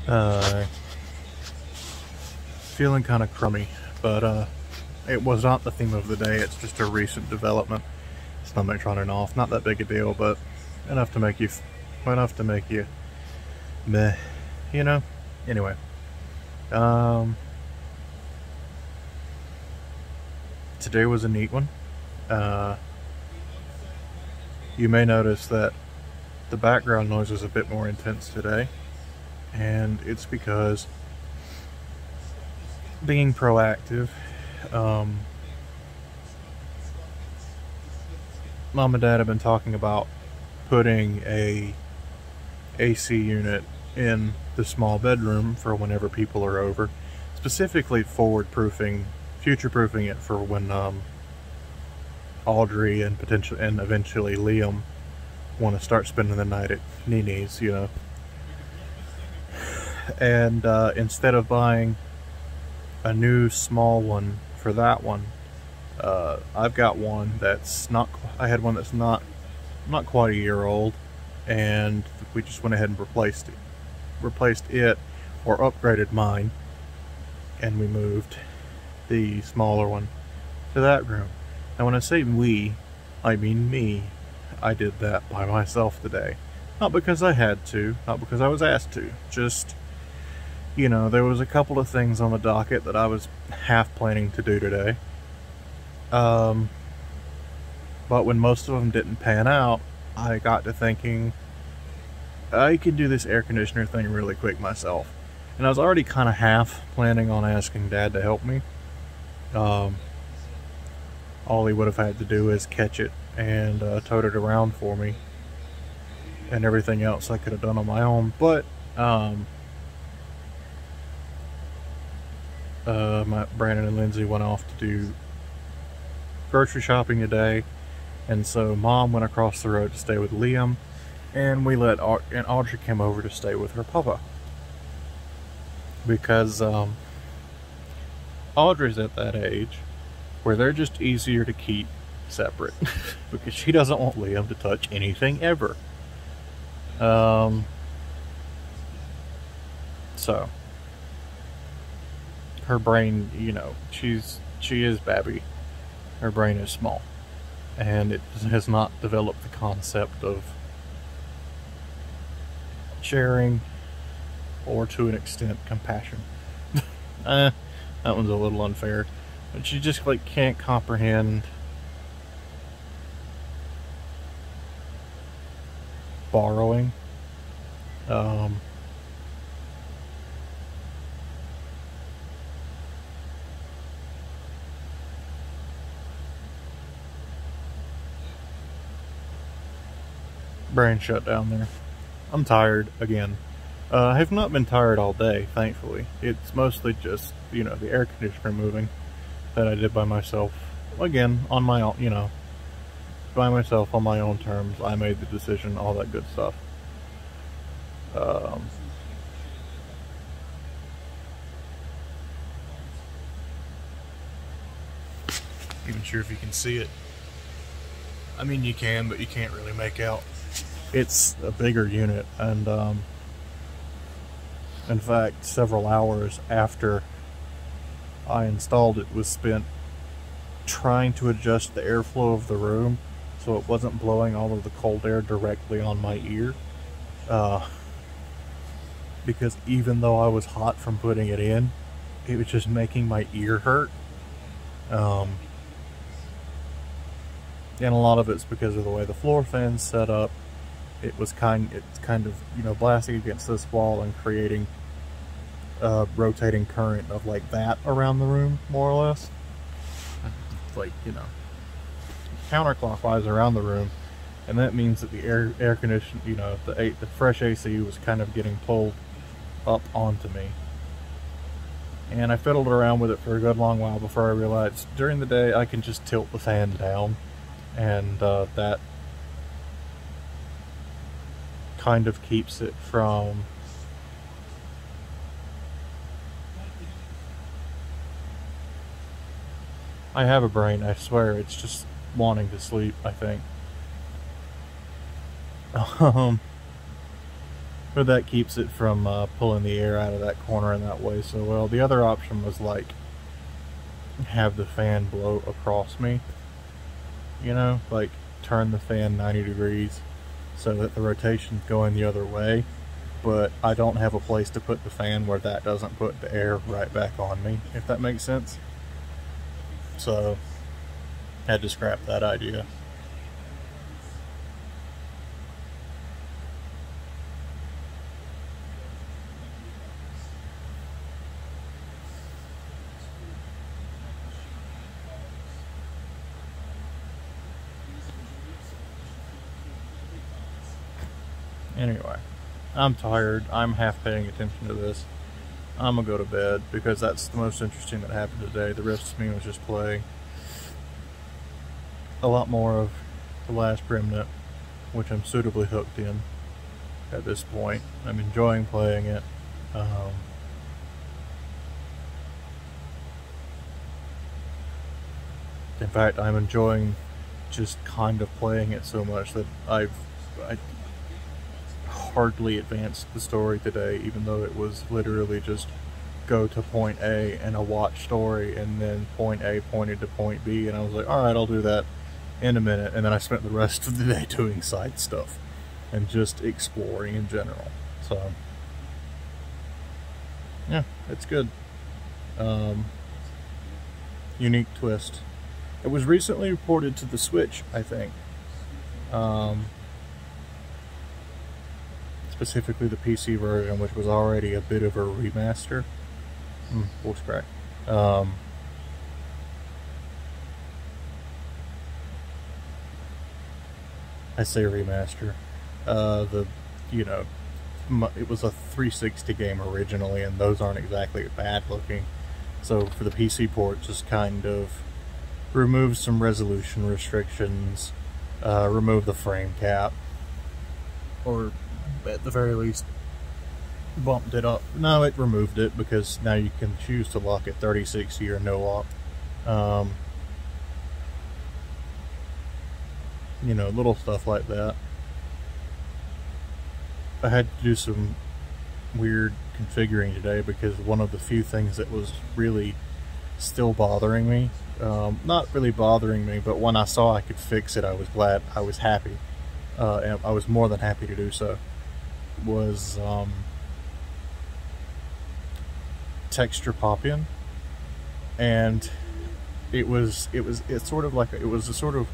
Uh, Feeling kind of crummy, but it was not the theme of the day. It's just a recent development. Stomach running off, not that big a deal, but enough to make you meh, you know. Anyway, um, today was a neat one. Uh, you may notice that the background noise is a bit more intense today, and it's because being proactive. Um, Mom and Dad have been talking about putting a AC unit in the small bedroom for whenever people are over, specifically future-proofing it for when Audrey and eventually Liam want to start spending the night at Nini's, you know. And instead of buying a new small one for that one, I've got one that's not. I had one that's not quite a year old, and we just went ahead and replaced it, or upgraded mine, and we moved the smaller one to that room. Now, when I say we, I mean me. I did that by myself today, not because I had to, not because I was asked to. Just, you know, there was a couple of things on the docket that I was half planning to do today. But when most of them didn't pan out, I got to thinking, I can do this air conditioner thing really quick myself. And I was already kind of half planning on asking Dad to help me. All he would have had to do is catch it and tote it around for me. And everything else I could have done on my own. But Brandon and Lindsay went off to do grocery shopping today, and so Mom went across the road to stay with Liam, and and Audrey came over to stay with her papa, because Audrey's at that age where they're just easier to keep separate because she doesn't want Liam to touch anything ever. So her brain, you know, she is babby. Her brain is small, and it has not developed the concept of sharing, or to an extent compassion. That one's a little unfair, but she just like can't comprehend borrowing. Brain shut down there. I'm tired again. I have not been tired all day, thankfully. It's mostly just, you know, the air conditioner moving that I did by myself. Again, on my own, you know, by myself on my own terms. I made the decision, all that good stuff. Even sure if you can see it. I mean, you can, but you can't really make out. It's a bigger unit, and in fact, several hours after I installed it was spent trying to adjust the airflow of the room so it wasn't blowing all of the cold air directly on my ear. Because even though I was hot from putting it in, it was just making my ear hurt. And a lot of it's because of the way the floor fan's set up. It's kind of, you know, blasting against this wall and creating a rotating current of like that around the room, more or less. It's like, you know, counterclockwise around the room, and that means that the air condition, you know, the fresh AC was kind of getting pulled up onto me. And I fiddled around with it for a good long while before I realized during the day I can just tilt the fan down, and that kind of keeps it from I have a brain, I swear, it's just wanting to sleep, I think. But that keeps it from pulling the air out of that corner in that way so well. The other option was like have the fan blow across me, you know, like turn the fan 90 degrees so that the rotation's going the other way, but I don't have a place to put the fan where that doesn't put the air right back on me, if that makes sense. So I had to scrap that idea. Anyway, I'm tired. I'm half paying attention to this. I'm gonna go to bed because that's the most interesting that happened today. The rest of me was just playing a lot more of The Last Remnant, which I'm suitably hooked in at this point. I'm enjoying playing it. In fact, I'm enjoying just kind of playing it so much that I hardly advanced the story today, even though it was literally just go to point A and a watch story, and then point A pointed to point B, and I was like, alright, I'll do that in a minute, and then I spent the rest of the day doing side stuff and just exploring in general. So yeah, it's good. Unique twist. It was recently reported to the Switch, I think. Specifically the PC version, which was already a bit of a remaster. Voice crack. I say remaster. You know, it was a 360 game originally, and those aren't exactly bad looking. So for the PC port, just kind of removed some resolution restrictions, removed the frame cap, or at the very least bumped it up. No, it removed it because now you can choose to lock it 3060 or no lock. You know, little stuff like that. I had to do some weird configuring today because one of the few things that was really still bothering me, not really bothering me, but when I saw I could fix it, I was glad, I was happy, and I was more than happy to do so, was texture pop-in. And it's sort of like, it was a sort of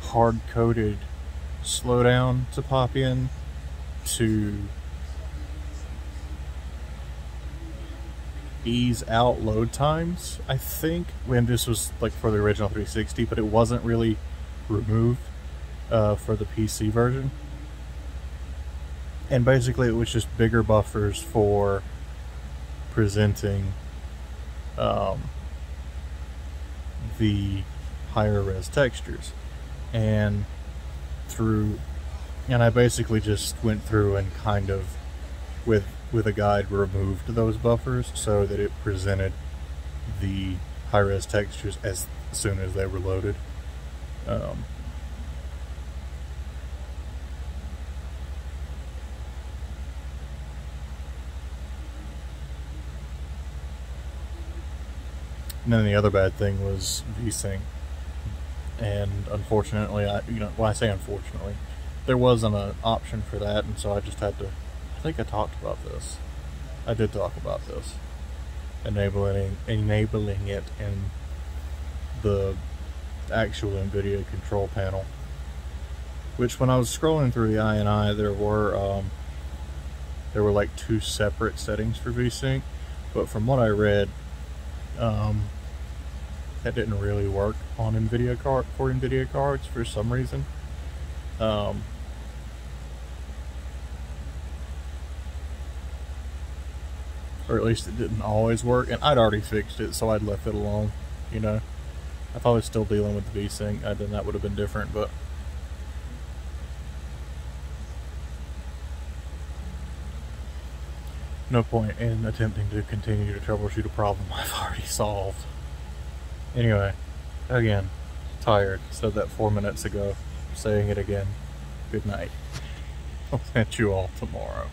hard-coded slowdown to pop in to ease out load times, I think, when this was like for the original 360, but it wasn't really removed for the PC version. And basically it was just bigger buffers for presenting the higher res textures. And I basically just went through and kind of with a guide removed those buffers so that it presented the high res textures as soon as they were loaded. And then the other bad thing was VSync. And unfortunately, when I say unfortunately, there wasn't an option for that, and so I just had to, I think I talked about this. I did talk about this. Enabling it in the actual NVIDIA control panel. Which, when I was scrolling through the INI, there were like 2 separate settings for VSync, but from what I read, that didn't really work on NVIDIA cards for some reason. Or at least it didn't always work, and I'd already fixed it, so I'd left it alone, you know. If I was still dealing with the VSync, then that would have been different, but no point in attempting to continue to troubleshoot a problem I've already solved. Anyway, again, tired. Said that 4 minutes ago. Saying it again. Good night. I'll catch you all tomorrow.